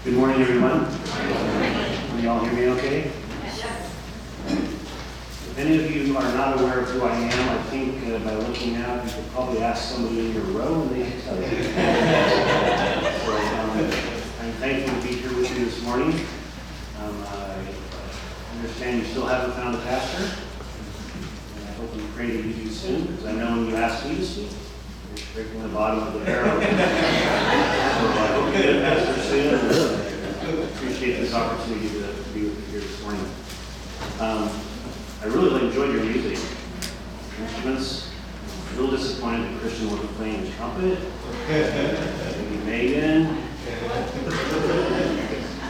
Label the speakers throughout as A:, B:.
A: Good morning, everyone. Can you all hear me okay? If any of you are not aware of who I am, I think by looking out, you could probably ask somebody in your row and they can tell you. So I'm thankful to be here with you this morning. I understand you still haven't found a pastor. And I hope and pray that you do soon, because I know when you ask me to speak, you're scraping the bottom of the barrel. So I hope you get a pastor soon. I appreciate this opportunity to be with you here this morning. I really enjoyed your music. Instruments. I'm a little disappointed that Christian wasn't playing his trumpet. Maybe Megan. You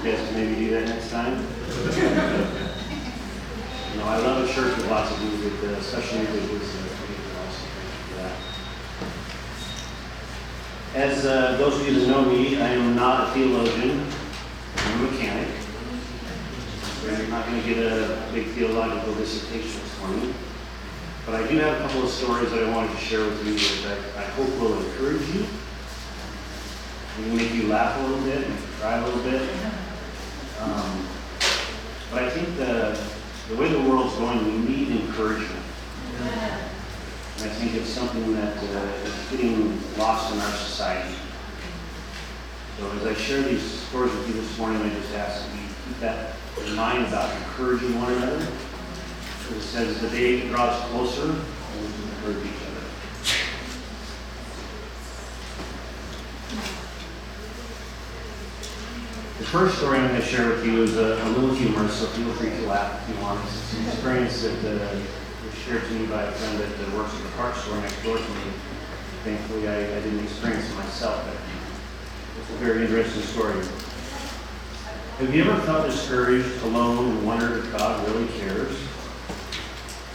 A: guys can maybe do that next time. You know, I love a church with lots of music, especially music with for that. As those of you that know me, I am not a theologian. I'm a mechanic. So I'm not going to get a big theological dissertation this morning. But I do have a couple of stories that I wanted to share with you that I hope will encourage you. Maybe make you laugh a little bit and cry a little bit. But I think the way the world's going, we need encouragement. And I think it's something that is getting lost in our society. So as I share these stories with you this morning, I just ask that you keep that in mind about encouraging one another. As it says, the day draws closer, and we can encourage each other. The first story I'm going to share with you is a little humorous, so feel free to laugh if you want. It's an experience that was shared to me by a friend that works at the parts store next door to me. Thankfully, I didn't experience it myself, but it's a very interesting story. Have you ever felt discouraged, alone, and wondered if God really cares?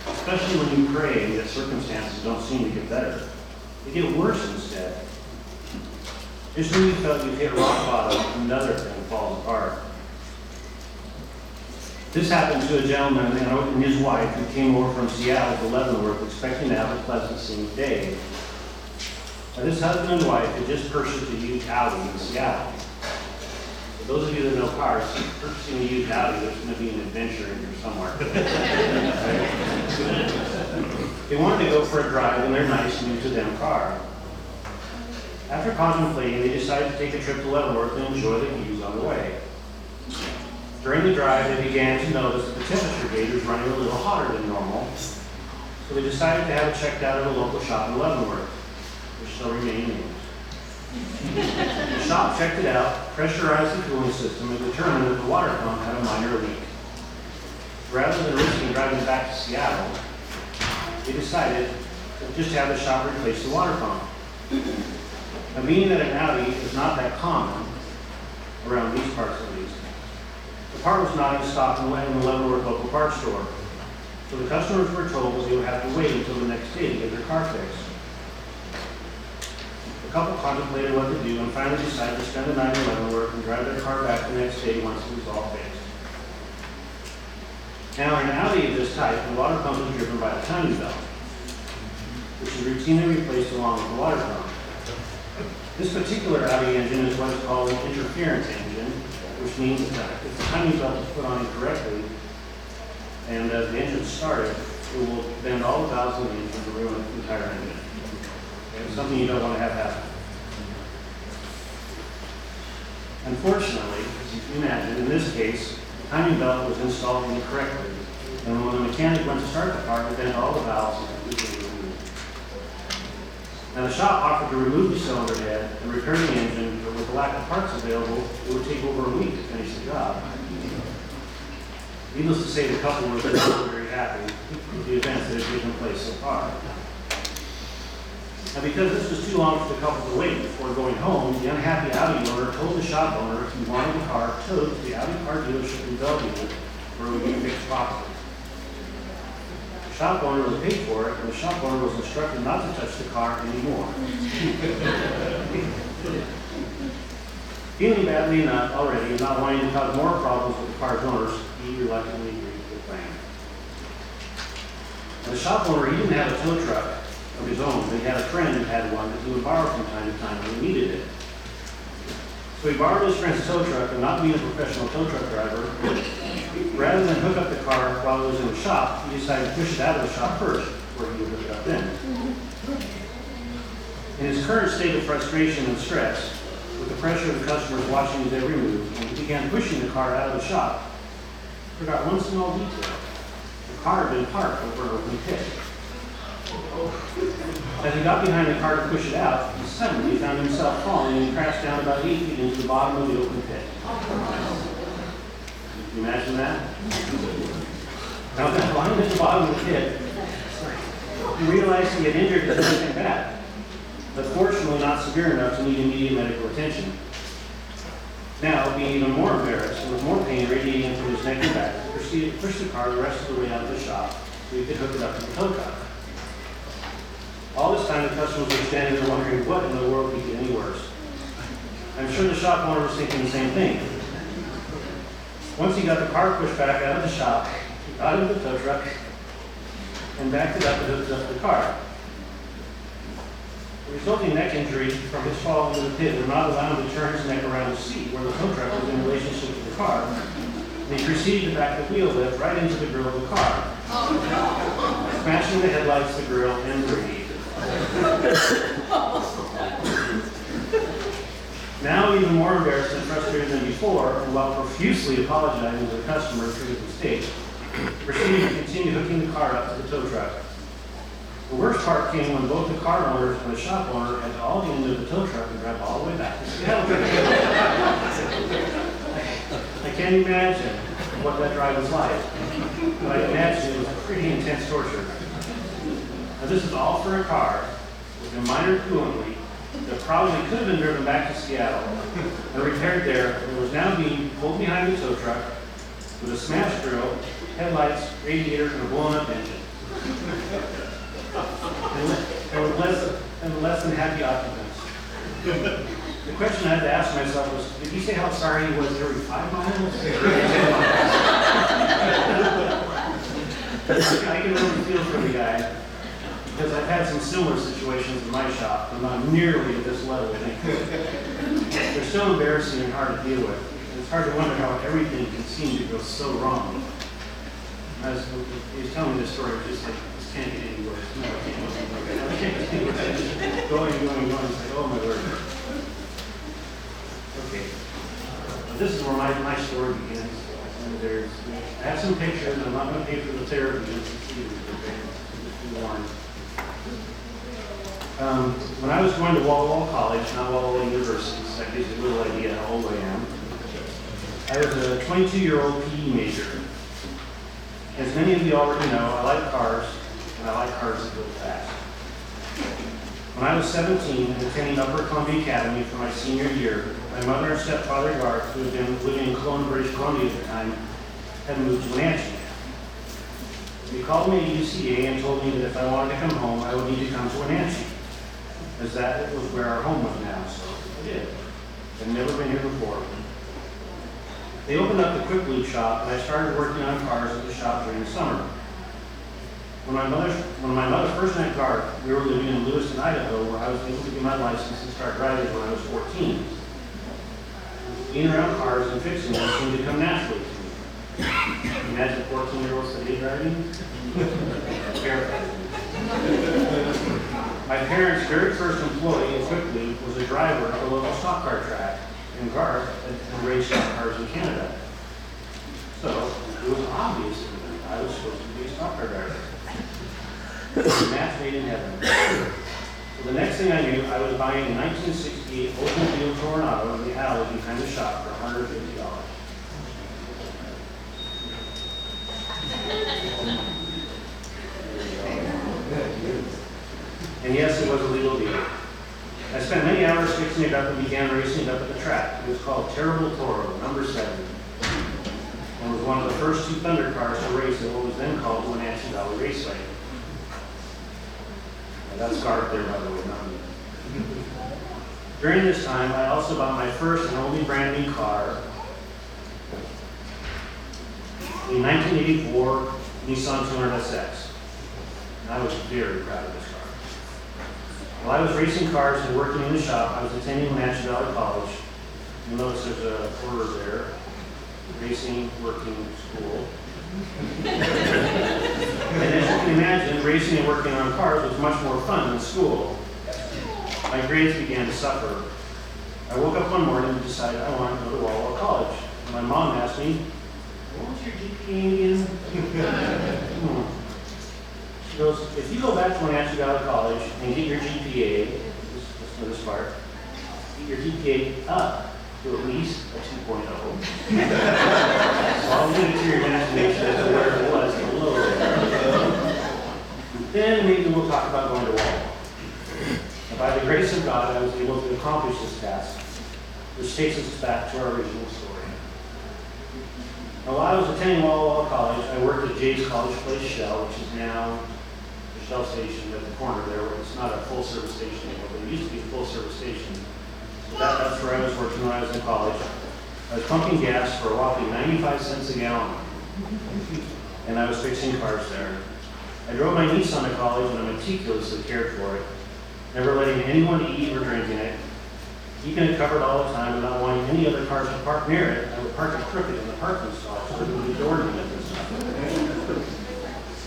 A: Especially when you pray that circumstances don't seem to get better. They get worse instead. Just when you felt you hit rock bottom, another thing falls apart. This happened to a gentleman and his wife who came over from Seattle to Leavenworth expecting to have a pleasant scenic day. Now, this husband and wife had just purchased a used Audi in Seattle. For those of you that know cars, purchasing a used Audi, there's going to be an adventure in here somewhere. They wanted to go for a drive in their nice new sedan car. After contemplating, they decided to take a trip to Leavenworth and enjoy the views on the way. During the drive, they began to notice that the temperature gauge was running a little hotter than normal, so they decided to have it checked out at a local shop in Leavenworth, which shall remain named. The shop checked it out, pressurized the cooling system, and determined that the water pump had a minor leak. Rather than risking driving back to Seattle, they decided to just have the shop replace the water pump. Now, being that an Audi is not that common, around these parts at least, the part was not in stock in the Leavenworth local parts store. So the customers were told that they would have to wait until the next day to get their car fixed. The couple contemplated what to do and finally decided to spend the night in Leavenworth and drive their car back the next day once it was all fixed. Now, in an Audi of this type, the water pump is driven by a timing belt, which is routinely replaced along with the water pump. This particular Audi engine is what is called an interference engine, which means that if the timing belt is put on incorrectly and as the engine started, it will bend all the valves in the engine to ruin the entire engine. Okay? It's something you don't want to have happen. Unfortunately, as you can imagine, in this case, the timing belt was installed incorrectly, and when the mechanic went to start the car, it bent all the valves and completely removed. Now, the shop offered to remove the cylinder head and repair the engine, but with the lack of parts available, it would take over a week to finish the job. Needless to say, the couple were very happy with the events that had taken place so far. Now, because this was too long for the couple to wait before going home, the unhappy Audi owner told the shop owner he wanted the car towed to the Audi car dealership in Bellevue, where it would be fixed properly. The shop owner was paid for it, and the shop owner was instructed not to touch the car anymore. Feeling badly enough already and not wanting to cause more problems with the car's owners, he reluctantly agreed to the plan. Now, the shop owner, he didn't have a tow truck of his own, but he had a friend who had one that he would borrow from time to time when he needed it. So So he borrowed his friend's tow truck, and not being a professional tow truck driver, rather than hook up the car while it was in the shop, he decided to push it out of the shop first, where he would hook it up then. In his current state of frustration and stress, with the pressure of the customers watching his every move, when he began pushing the car out of the shop, he forgot one small detail. The car had been parked over an open pit. As he got behind the car to push it out, he suddenly found himself falling and crashed down about 8 feet into the bottom of the open pit. Can you imagine that? Now that lying at the bottom of the pit, he realized he had injured himself bad, but fortunately not severe enough to need immediate medical attention. Now, being even more embarrassed and with more pain radiating from his neck and back, he proceeded to push the car the rest of the way out of the shop so he could hook it up to the tow truck. All this time, the customers were standing there wondering what in the world could get any worse. I'm sure the shop owner was thinking the same thing. Once he got the car pushed back out of the shop, he got into the tow truck and backed it up and hooked up the car. The resulting neck injury from his fall into the pit would not allow him to turn his neck around the seat where the tow truck was in relationship to the car, and he proceeded to back the wheel lift right into the grill of the car, smashing the headlights, the grill, and the radiator. Now even more embarrassed and frustrated than before, and while profusely apologizing to the customer for his mistake, proceeded to continue hooking the car up to the tow truck. The worst part came when both the car owners and the shop owner had to all get into the tow truck and drive all the way back to Seattle. I can't imagine what that drive was like, but I imagine it was pretty intense torture. Now this is all for a car with a minor coolant leak that probably could have been driven back to Seattle and repaired there, and was now being pulled behind the tow truck with a smashed grill, headlights, radiator, and a blown-up engine. And less than happy occupants. The question I had to ask myself was, did he say how sorry he was every 5 miles? I can really feel for the guy, because I've had some similar situations in my shop, but not nearly at this level, thankfully. They're so embarrassing and hard to deal with. It's hard to wonder how everything can seem to go so wrong. As he was telling me this story, it was just like, this can't get any worse. No, it can't get any worse. It can't get any worse. Going. It's like, oh my word. Okay. This is where my story begins. And I have some pictures, and I'm not going to pay for the therapy just to see them, okay? Just be warned. When I was going to Walla Walla College, not Walla Walla University, so that gives you a little idea how old I am, I was a 22-year-old PE major. As many of you already know, I like cars, and I like cars that go fast. When I was 17 and attending Upper Columbia Academy for my senior year, my mother and stepfather Garth, who had been living in Kelowna, British Columbia at the time, had moved to Wenatchee. They called me at UCA and told me that if I wanted to come home, I would need to come to Wenatchee, as that was where our home was now, so I did. I'd never been here before. They opened up the Quick Lube shop, and I started working on cars at the shop during the summer. When my mother first met Garth, we were living in Lewiston, Idaho, where I was able to get my license and start driving when I was 14. Being around cars and fixing them seemed to come naturally to me. Imagine 14-year-olds today driving? My parents' very first employee in Quick Lube was a driver at a local stock car track, and Garth had raced stock cars in Canada. So it was obvious to me I was supposed to be a stock car driver. Match made in heaven. So the next thing I knew, I was buying a 1968 Oldsmobile Tornado in the alley behind the shop for $150. And yes, it was a legal deal. I spent many hours fixing it up and began racing it up at the track. It was called Terrible Toro, number 7. And was one of the first 2 Thunder cars to race at what was then called the Wenatchee Valley Raceway. That's Garth there, by the way, not me. During this time, I also bought my first and only brand new car, a 1984 Nissan 200SX. And I was very proud of this car. While I was racing cars and working in the shop, I was attending Wenatchee Valley College, You'll notice there's a order there, racing, working, school. And as you can imagine, racing and working on cars was much more fun than school. My grades began to suffer. I woke up one morning and decided I wanted to go to Walla College. My mom asked me, "What was your GPA again?" She goes, "If you go back to Wenatchee College and get your GPA, listen to this part, get your GPA up to at least a 2.0. So I'll leave it to your imagination as to where it was below there. Then maybe we'll talk about going to Walla. By the grace of God, I was able to accomplish this task, which takes us back to our original story. Now, while I was attending Walla College, I worked at Jay's College Place Shell, which is now the Shell station at the corner there. It's not a full-service station anymore, but it used to be a full-service station. So that's where I was working when I was in college. I was pumping gas for a whopping 95 cents a gallon, and I was fixing cars there. I drove my Nissan to college, and I meticulously cared for it, never letting anyone eat or drink in it, keeping it covered all the time, and not wanting any other cars to park near it. I would park it crooked in the parking stall so there would be door to it and stuff.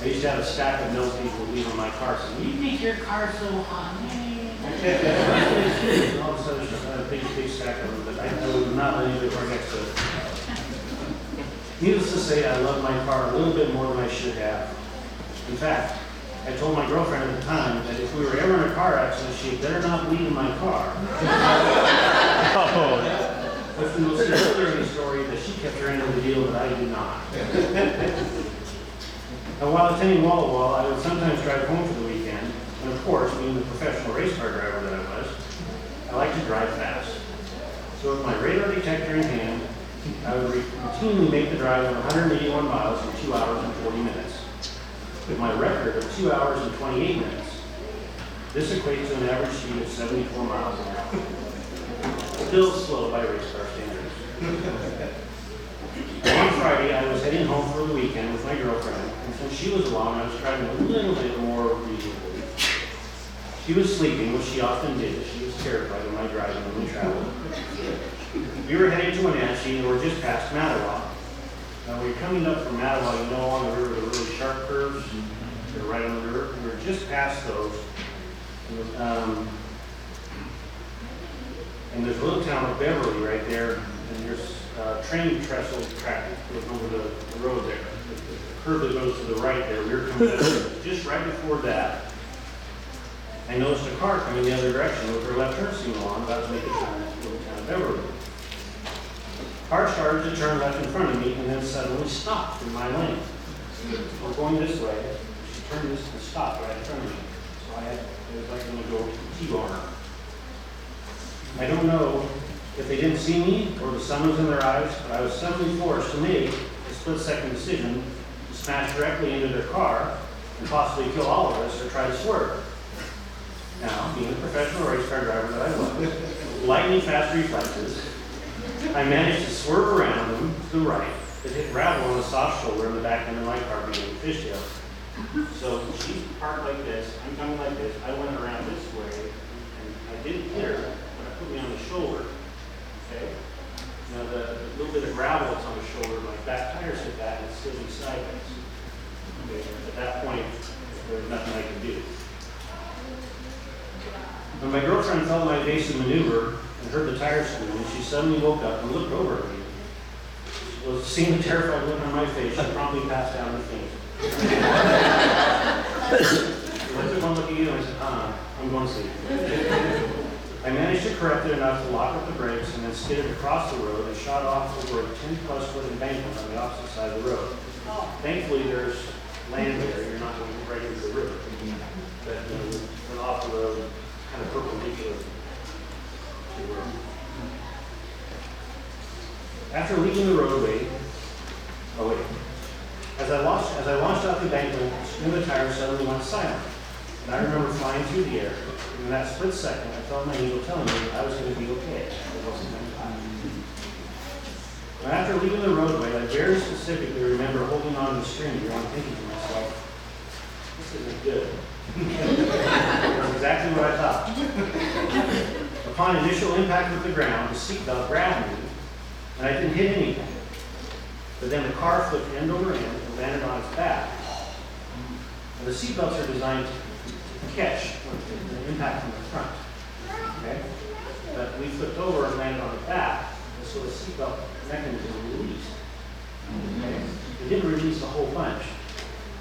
A: I used to have a stack of notes people would leave on my car saying, "You make your car so hot." All this other stuff, I had a big stack of them, but I would not let anybody park next to it. Needless to say, I loved my car a little bit more than I should have. In fact, I told my girlfriend at the time that if we were ever in a car accident, she had better not leave in my car. Which we will see earlier in the story that she kept her end of the deal, but I did not. Now, while attending Walla Walla, I would sometimes drive home for the weekend, and of course, being the professional race car driver that I was, I like to drive fast. So with my radar detector in hand, I would routinely make the drive of 181 miles in 2 hours and 40 minutes. With my record of 2 hours and 28 minutes, this equates to an average speed of 74 miles an hour. Still slow by race car standards. One Friday, I was heading home for the weekend with my girlfriend, and since she was along, I was driving a little bit more reasonably. She was sleeping, which she often did. She was terrified of my driving when we traveled. We were heading to Wenatchee, and we were just past Mattawa. Now, when you're coming up from Mattawa, you know along the river the really sharp curves. They're right on the river. We were just past those. And there's a little town of Beverly right there, and there's a train trestle track that goes over the road there. The curve that goes to the right there, we were coming up just right before that. I noticed a car coming the other direction with her left turn signal on, about to make a turn to the little town of Beverly. Car started to turn left in front of me and then suddenly stopped in my lane. We're going this way. She turned this and stopped right in front of me. So it was like going to go T-bone her. I don't know if they didn't see me or the sun was in their eyes, but I was suddenly forced to make a split-second decision to smash directly into their car and possibly kill all of us or try to swerve. Now, being the professional race car driver that I was, with lightning fast reflexes, I managed to swerve around them to the right, but hit gravel on the soft shoulder in the back end of my car being fishtail. So she's parked like this, I'm coming like this, I went around this way, and I didn't hit her, but I put me on the shoulder. Okay? Now the little bit of gravel that's on the shoulder, my back tires hit that and it's still sideways. Okay? At that point, there was nothing I could do. When my girlfriend felt my evasive maneuver and heard the tires squealing, she suddenly woke up and looked over at me. Well, seeing the terrified look on my face, she promptly passed down and fainted. I took one look at you and I said, I'm going to sleep. I managed to correct it enough to lock up the brakes and then skidded across the road and shot off over a 10-plus foot embankment on the opposite side of the road. Thankfully, there's land there. You're not going right into the river. But went off the road, kind of perpendicular to the road. After leaving the roadway, as I launched out the embankment, the tire suddenly went silent, and I remember flying through the air. And in that split second, I felt my needle telling me I was going to be okay. It wasn't going to die. Now, after leaving the roadway, I very specifically remember holding on to the steering wheel and thinking to myself, "This isn't good." That's exactly what I thought. Upon initial impact with the ground, the seatbelt grabbed me, and I didn't hit anything. But then the car flipped end over end and landed on its back. And the seatbelts are designed to catch the impact from the front. Okay? But we flipped over and landed on the back, and so the seatbelt mechanism released. Okay? It didn't release a whole bunch.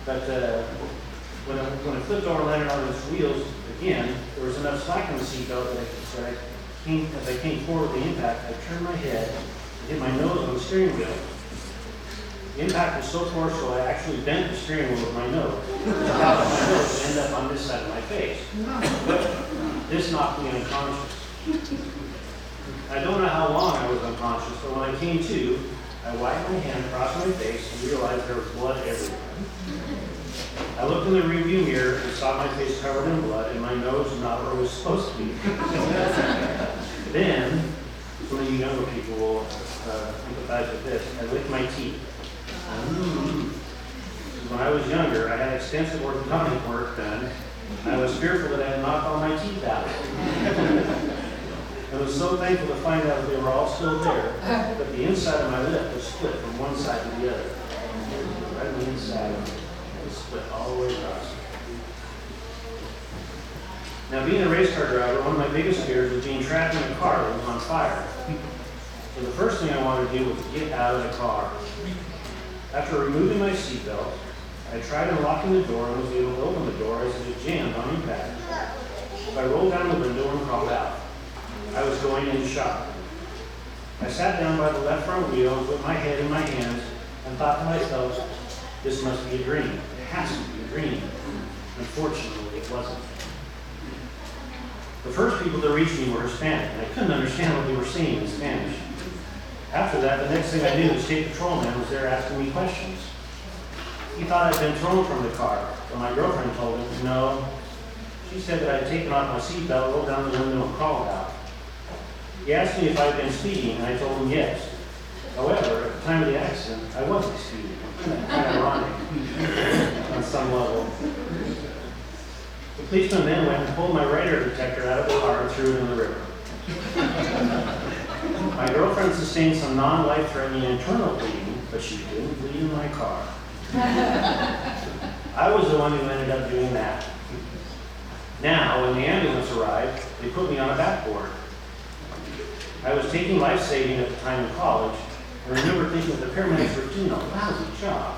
A: But when it flipped over and landed on its wheels again, there was enough slack in the seatbelt that as I came forward with the impact, I turned my head and hit my nose on the steering wheel. The impact was so forceful, I actually bent the steering wheel with my nose. The top of my nose ended up on this side of my face. This knocked me unconscious. I don't know how long I was unconscious, but when I came to, I wiped my hand across my face and realized there was blood everywhere. I looked in the rearview mirror and saw my face covered in blood and my nose not where it was supposed to be. Then, some of you younger people will empathize with this. I licked my teeth. When I was younger, I had extensive orthodontic work done. I was fearful that I had knocked all my teeth out. I was so thankful to find out that they were all still there, but the inside of my lip was split from one side to the other. Right on the inside, it was split all the way across. Now, being a race car driver, one of my biggest fears was being trapped in a car that was on fire. So the first thing I wanted to do was get out of the car. After removing my seatbelt, I tried unlocking the door and was able to open the door as it was jammed on impact. I rolled down the window and crawled out. I was going into shock. I sat down by the left front wheel and put my head in my hands and thought to myself, this must be a dream. It has to be a dream. Unfortunately, it wasn't. The first people to reach me were Hispanic, and I couldn't understand what they were saying in Spanish. After that, the next thing I knew, the state patrolman was there asking me questions. He thought I'd been thrown from the car, but my girlfriend told him, no. She said that I had taken off my seatbelt, rolled down the window, and crawled out. He asked me if I had been speeding, and I told him yes. However, at the time of the accident, I wasn't speeding. Kind of ironic on some level. The policeman then went and pulled my radar detector out of the car and threw it in the river. My girlfriend sustained some non-life-threatening internal bleeding, but she didn't bleed in my car. I was the one who ended up doing that. Now, when the ambulance arrived, they put me on a backboard. I was taking life-saving at the time in college, and I remember thinking that the paramedics were doing a lousy job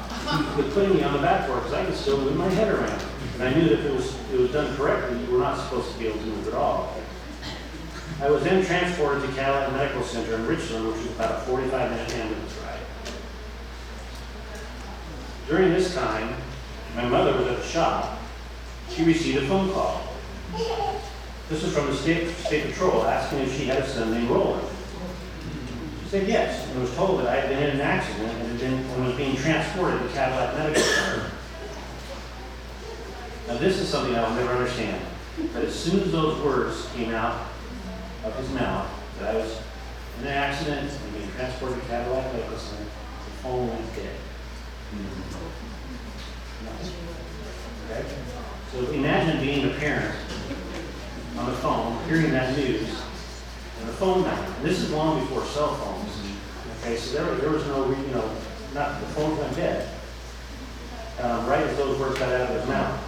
A: with putting me on the backboard because I could still move my head around. And I knew that if it was done correctly, you were not supposed to be able to move at all. I was then transported to Cadillac Medical Center in Richland, which was about a 45-minute ambulance ride. During this time, my mother was at the shop. She received a phone call. This was from the state patrol asking if she had a son named Roland. She said yes, and was told that I had been in an accident and was being transported to Cadillac Medical Center. Now this is something I'll never understand, but as soon as those words came out of his mouth, that I was in an accident and being transported to Cadillac Medical Center, the phone went dead. Okay? So imagine being a parent on the phone, hearing that news, and the phone died. And this is long before cell phones. Okay, so there was no, the phone went dead. Right as those words got out of his mouth.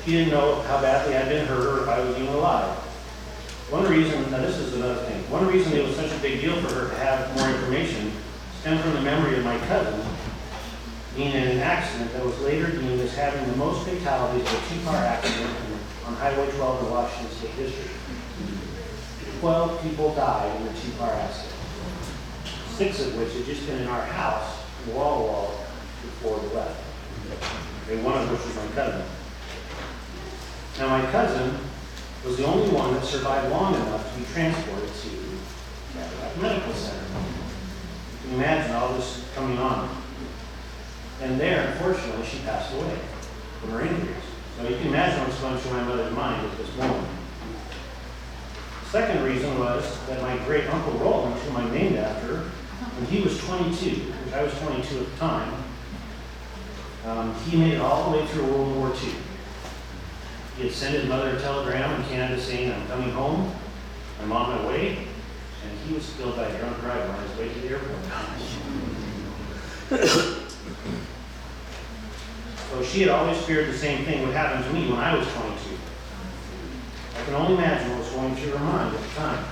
A: She didn't know how badly I'd been hurt or if I was even alive. One reason, now this is another thing, one reason it was such a big deal for her to have more information stemmed from the memory of my cousin being in an accident that was later deemed as having the most fatalities of a two-car accident on Highway 12 in Washington State District. 12 people died in the two-car accident, 6 of which had just been in our house, wall to wall, before they left. Okay, one of which was my cousin. Now my cousin was the only one that survived long enough to be transported to Cadillac Medical Center. You can imagine all this coming on. And there, unfortunately, she passed away from her injuries. So you can imagine what's going through my mother's mind at this moment. The second reason was that my great uncle Roland, whom I named after, when he was 22, which I was 22 at the time, He made it all the way through World War II. He had sent his mother a telegram in Canada saying, "I'm coming home, I'm on my way," and he was killed by a drunk driver on his way to the airport. So she had always feared the same thing would happen to me when I was 22. I can only imagine what was going through her mind at the time.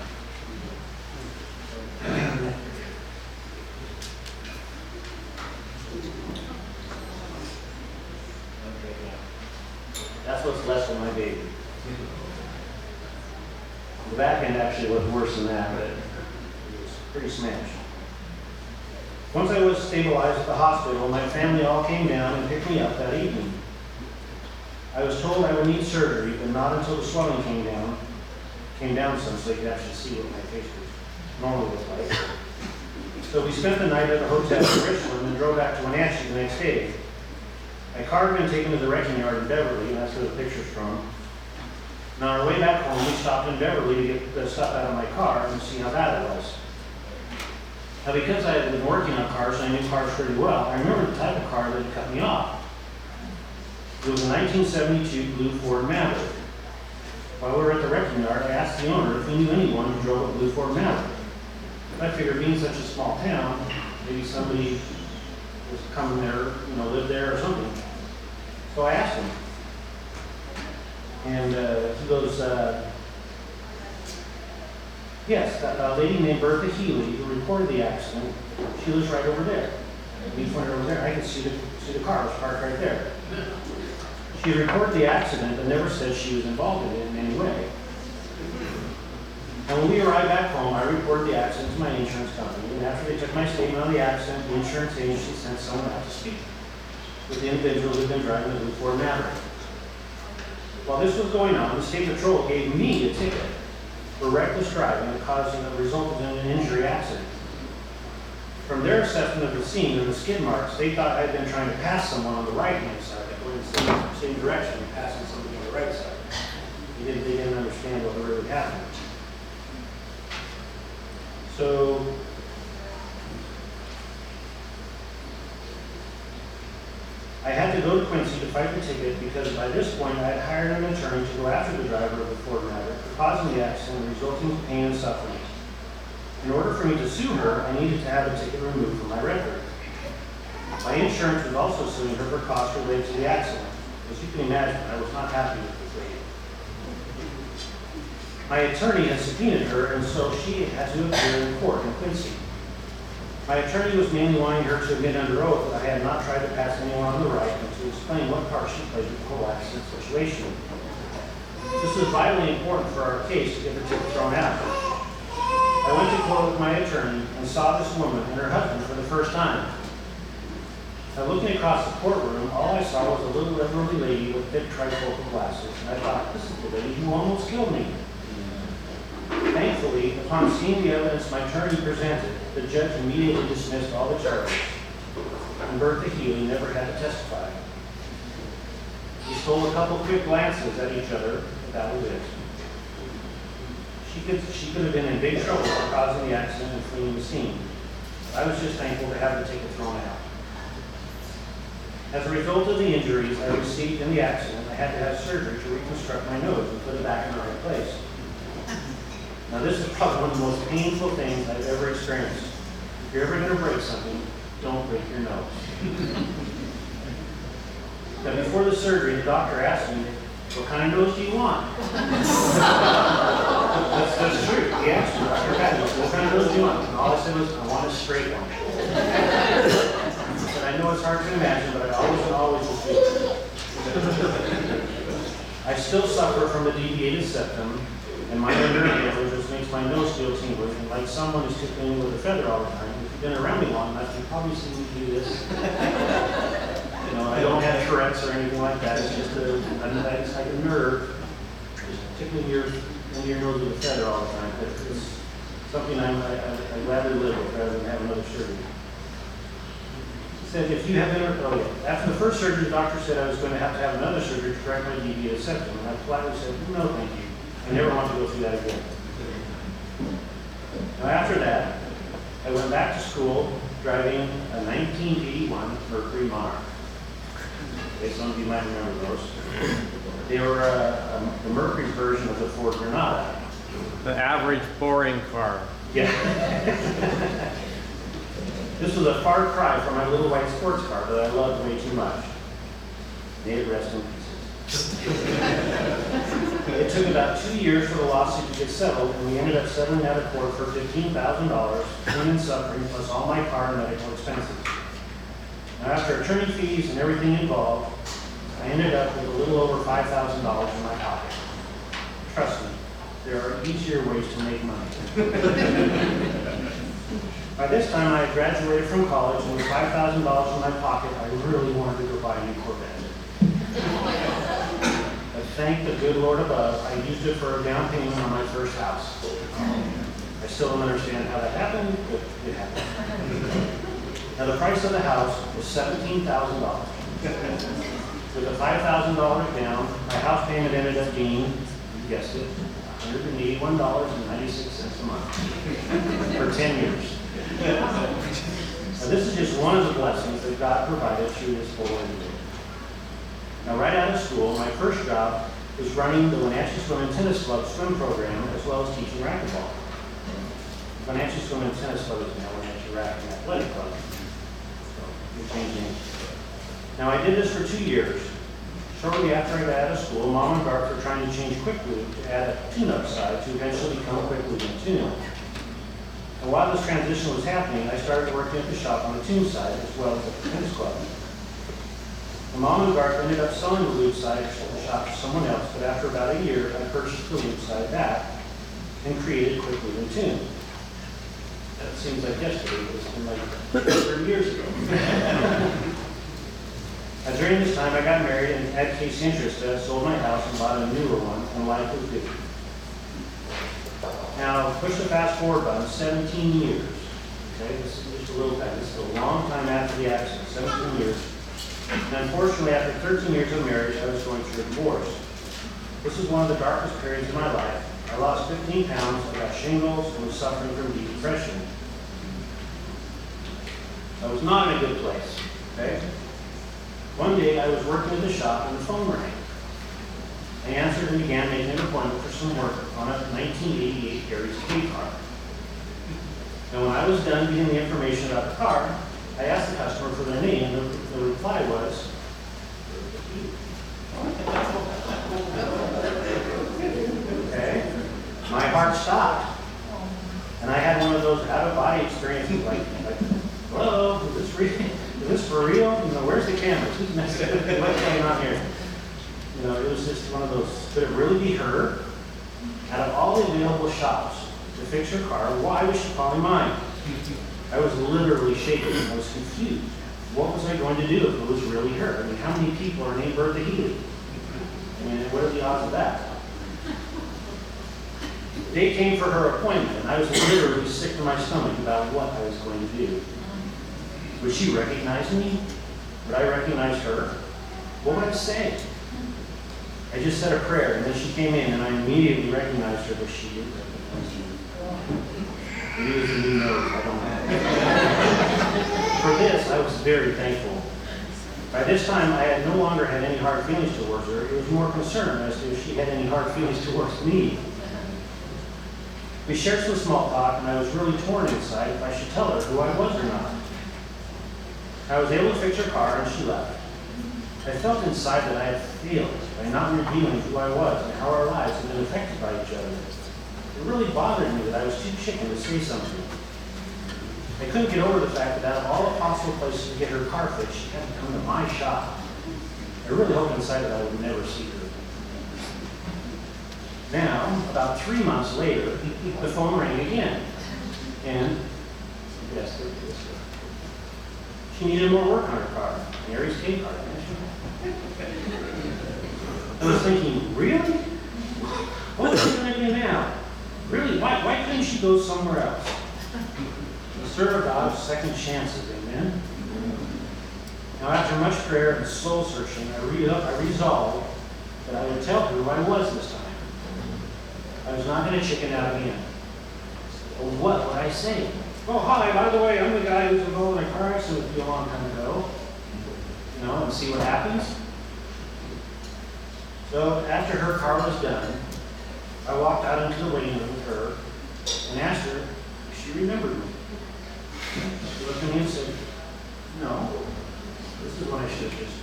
A: That's what's left of my baby. The back end actually looked worse than that, but it was pretty smashed. Once I was stabilized at the hospital, my family all came down and picked me up that evening. I was told I would need surgery, but not until the swelling came down some, so you could actually see what my face was normally look like. So we spent the night at a hotel in Richland and drove back to Wenatchee the next day. My car had been taken to the wrecking yard in Beverly, and that's where the picture's from. And on our way back home, we stopped in Beverly to get the stuff out of my car and see how bad it was. Now, because I had been working on cars, I knew cars pretty well. I remember the type of car that had cut me off. It was a 1972 blue Ford Maverick. While we were at the wrecking yard, I asked the owner if he knew anyone who drove a blue Ford Maverick. I figured, being such a small town, maybe somebody was coming there, lived there or something. So I asked him. And he goes, yes, a lady named Bertha Healy who reported the accident. She lives right over there. We pointed over there. I could see the car. It was parked right there. She reported the accident but never said she was involved in it in any way. And when we arrived back home, I reported the accident to my insurance company. And after they took my statement on the accident, the insurance agency sent someone out to speak with the individual who had been driving the blue Ford Maverick. While this was going on, the state patrol gave me a ticket for reckless driving that resulted in an injury accident. From their assessment of the scene and the skid marks, they thought I had been trying to pass someone on the right-hand side, going the same direction, passing somebody on the right side. They didn't understand what really happened. So, I had to go to Quincy to fight the ticket because by this point I had hired an attorney to go after the driver of the Ford Maverick for causing the accident, resulting in pain and suffering. In order for me to sue her, I needed to have the ticket removed from my record. My insurance was also suing her for costs related to the accident. As you can imagine, I was not happy with this lady. My attorney had subpoenaed her, and so she had to appear in court in Quincy. My attorney was mainly wanting her to admit under oath that I had not tried to pass anyone on the right and to explain what part she played in the whole accident situation. This was vitally important for our case to get the ticket thrown out. I went to court with my attorney and saw this woman and her husband for the first time. Now, looking across the courtroom, all I saw was a little elderly lady with thick trifocal glasses, and I thought, this is the lady who almost killed me. Thankfully, upon seeing the evidence my attorney presented, the judge immediately dismissed all the charges, and Bertha Healy never had to testify. We stole a couple quick glances at each other, but that was it. She could have been in big trouble for causing the accident and fleeing the scene. I was just thankful to have the ticket thrown out. As a result of the injuries I received in the accident, I had to have surgery to reconstruct my nose and put it back in the right place. Now, this is probably one of the most painful things I've ever experienced. If you're ever going to break something, don't break your nose. Now, before the surgery, the doctor asked me, what kind of nose do you want? That's true. He asked me, Dr. Patton, what kind of nose do you want? And all I said was, I want a straight one. I said, I know it's hard to imagine, but I always will feel it. I still suffer from a deviated septum, and my underinhaler just makes my nose feel tingling, and like someone who's tickling me with a feather all the time. If you've been around me long enough, you've probably seen me do this. I don't have Tourette's or anything like that. It's just it's like a nerve just tickling your nose with a feather all the time. But it's something I'd rather live with rather than have another surgery. He said, if you have after the first surgery, the doctor said I was going to have another surgery to correct my deviated septum, and I politely said, no, thank you. I never want to go through that again. Now, after that, I went back to school driving a 1981 Mercury Monarch. Okay, some of you might remember those. They were the Mercury's version of the Ford Granada.
B: The average boring car.
A: Yeah. This was a far cry from my little white sports car that I loved way too much. May it rest in pieces. It took about 2 years for the lawsuit to get settled, and we ended up settling out of court for $15,000, pain and suffering, plus all my car and medical expenses. Now, after attorney fees and everything involved, I ended up with a little over $5,000 in my pocket. Trust me, there are easier ways to make money. By this time, I had graduated from college, and with $5,000 in my pocket, I really wanted to go buy a new Corvette. But thank the good Lord above, I used it for a down payment on my first house. I still don't understand how that happened, but it happened. Now, the price of the house was $17,000. With a $5,000 down, my house payment ended up being, you guessed it, $181.96 a month for 10 years. Now, this is just one of the blessings that God provided through this whole year. Now, right out of school, my first job was running the Wenatchee Swim and Tennis Club swim program, as well as teaching racquetball. Wenatchee Swim and Tennis Club is now Wenatchee Racket and Athletic Club. So, we changed names. Now, I did this for 2 years. Shortly after I got out of school, Mom and Garth were trying to change Quick Lube to add a tune-up side to eventually become Quick Lube and Tune. And while this transition was happening, I started working at the shop on the tune side as well as at the tennis club. And Mom and Garth ended up selling the lube side of the shop to someone else, but after about a year, I purchased the lube side back and created Quick Lube and Tune. That seems like yesterday, but it's been like 30 years ago. During this time, I got married and had case interest. I sold my house and bought a newer one, and life was good. Now, push the fast forward button, 17 years. Okay, this is just a little time. This is a long time after the accident, 17 years. And unfortunately, after 13 years of marriage, I was going through a divorce. This is one of the darkest periods of my life. I lost 15 pounds, I got shingles, and was suffering from deep depression. I was not in a good place. Okay. One day, I was working at the shop and the phone rang. I answered and began making an appointment for some work on a 1988 Harry's K car. And when I was done getting the information about the car, I asked the customer for their name, and the reply was, okay. My heart stopped. And I had one of those out-of-body experiences like, hello, is this real? Is this for real? You know, where's the cameras? Who's messing with me? What's going on here? You know, it was just one of those, could it really be her? Out of all the available shops to fix her car, why was she calling mine? I was literally shaking. I was confused. What was I going to do if it was really her? I mean, how many people are named Bertha Healy? I mean, what are the odds of that? The day came for her appointment, and I was literally sick to my stomach about what I was going to do. Would she recognize me? Would I recognize her? What would I say? I just said a prayer, and then she came in, and I immediately recognized her, but she didn't recognize me. Maybe it was a new nose, I don't know. For this, I was very thankful. By this time, I had no longer had any hard feelings towards her. It was more concern as to if she had any hard feelings towards me. We shared some small talk, and I was really torn inside if I should tell her who I was or not. I was able to fix her car, and she left. I felt inside that I had failed by not revealing who I was and how our lives had been affected by each other. It really bothered me that I was too chicken to say something. I couldn't get over the fact that out of all the possible places to get her car fixed, she had to come to my shop. I really hoped inside that I would never see her. Now, about 3 months later, the phone rang again. And, yes, there it is. She needed more work on her car, an Aries K car. I was thinking, really? What is she going to do now? Really? Why couldn't she go somewhere else? The serve of God of second chances, amen? Now, after much prayer and soul searching, I resolved that I would tell her who I was this time. I was not going to chicken out again. Well, what would I say? Oh, hi, by the way, I'm the guy who was involved in a car accident with you a long time ago. You know, and see what happens? So after her car was done, I walked out into the waiting room with her and asked her if she remembered me. She looked at me and said, "No, this is what I should have just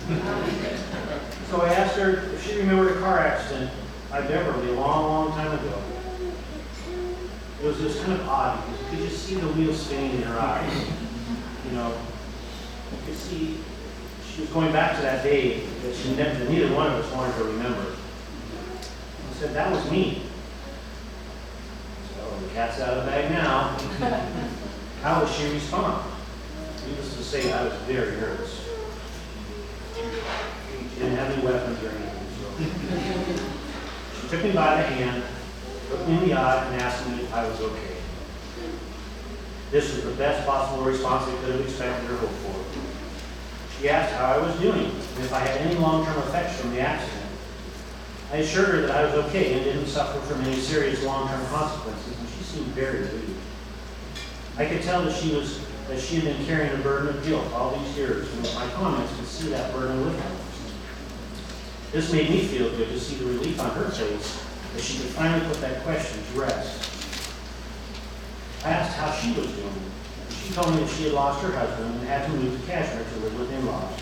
A: done." So I asked her if she remembered a car accident by Beverly a long, long time ago. It was just kind of odd because you could just see the wheels spinning in her eyes. You know, you could see she was going back to that day that neither one of us wanted to remember. I said, "That was me." So the cat's out of the bag now. How would she respond? Needless to say, I was very nervous. She didn't have any weapons or anything. So she took me by the hand, looked me in the eye, and asked me if I was okay. This was the best possible response I could have expected or hoped for. She asked how I was doing and if I had any long-term effects from the accident. I assured her that I was okay and didn't suffer from any serious long-term consequences, and she seemed very relieved. I could tell that she had been carrying a burden of guilt all these years, and with my comments could see that burden lift her. This made me feel good to see the relief on her face as she could finally put that question to rest. I asked how she was doing. She told me that she had lost her husband and had to move to Kashmir to live with in-laws.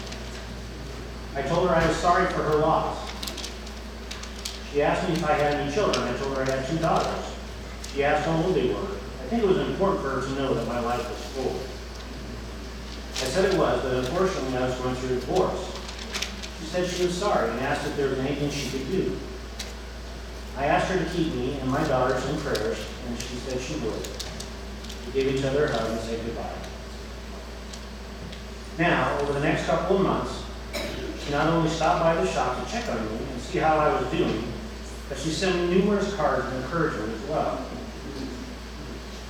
A: I told her I was sorry for her loss. She asked me if I had any children. I told her I had 2 daughters. She asked how old they were. I think it was important for her to know that my life was full. I said it was, but unfortunately I was going through a divorce. She said she was sorry and asked if there was anything she could do. I asked her to keep me and my daughters in prayers, and she said she would. We gave each other a hug and said goodbye. Now, over the next couple of months, she not only stopped by the shop to check on me and see how I was doing, but she sent me numerous cards of encouragement as well.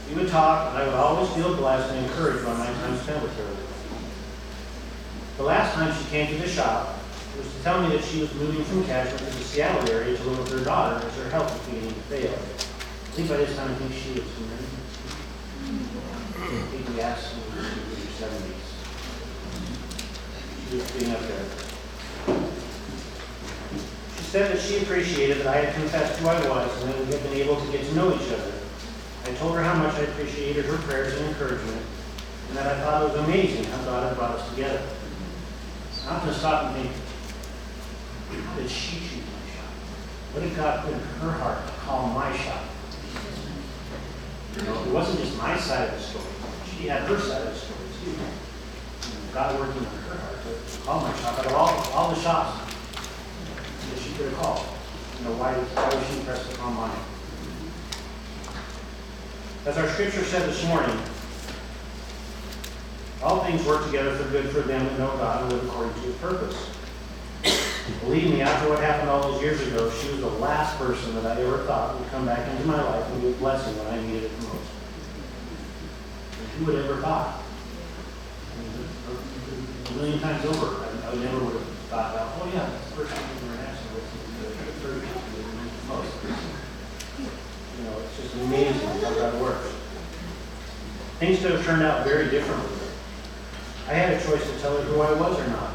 A: We would talk, and I would always feel blessed and encouraged by my time spent with her. The last time she came to the shop, it was to tell me that she was moving from Kashmir to the Seattle area to live with her daughter as her health was beginning to fail. I think by this time, I think she was I think we asked her in her 70s. She was getting up there. She said that she appreciated that I had confessed who I was and that we had been able to get to know each other. I told her how much I appreciated her prayers and encouragement, and that I thought it was amazing how God had brought us together. I often stop and think, how did she shoot my shot? What did God put in her heart to call my shot? You know, it wasn't just my side of the story. She had her side of the story too. God working on her heart to call my shot. Out of all the shots that she could have called, you know, why was she pressed upon mine? As our scripture said this morning, all things work together for good for them that know God and live according to His purpose. Believe me, after what happened all those years ago, she was the last person that I ever thought would come back into my life and be a blessing when I needed it the most. And who would ever thought? A million times over, I never would have thought about, oh yeah, that's the person who we're asking with the third person who needs the most. You know, it's just amazing how God works. Things could have turned out very differently. I had a choice to tell her who I was or not.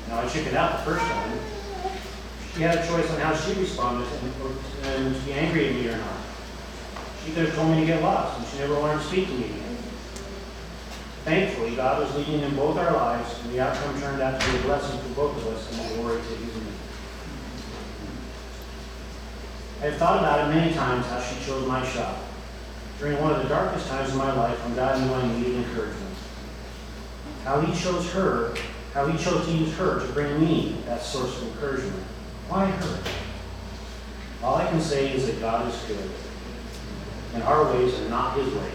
A: Now, I chickened out the first time. She had a choice on how she responded and to be angry at me or not. She could have told me to get lost, and she never wanted to speak to me again. Thankfully, God was leading in both our lives, and the outcome turned out to be a blessing for both of us, and the glory to His name. I have thought about it many times how she chose my shot during one of the darkest times of my life when God knew I needed encouragement. How He chose to use her to bring me that source of encouragement. Why her? All I can say is that God is good, and our ways are not His ways.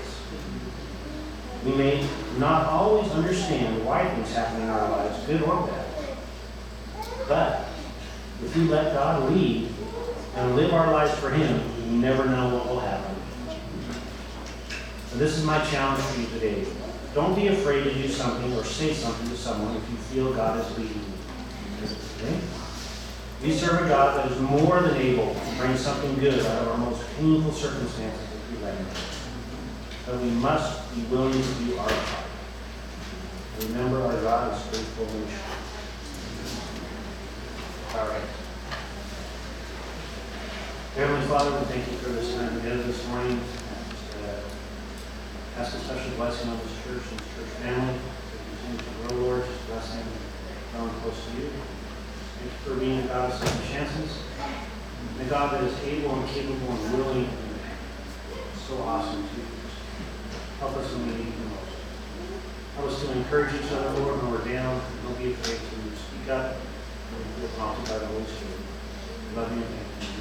A: We may not always understand why things happen in our lives, good or bad. But if we let God lead and live our lives for Him, we never know what will happen. So this is my challenge for you today. Don't be afraid to do something or say something to someone if you feel God is leading you. Okay? We serve a God that is more than able to bring something good out of our most painful circumstances if we let Him. But we must be willing to do our part. Remember, our God is faithful and true. All right. Heavenly Father, we thank you for this time together this morning. Ask a special blessing on this church and this church family. Continue to grow, Lord. Just bless them, draw them close to you. Thank you for being a God of second chances. And a God that is able and capable and willing and so awesome to help us when we need the most. Help us to encourage each other, Lord, when we're down. Don't be afraid to speak up when we feel prompted by the Holy Spirit. We love you and thank you. In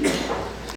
A: Jesus' name.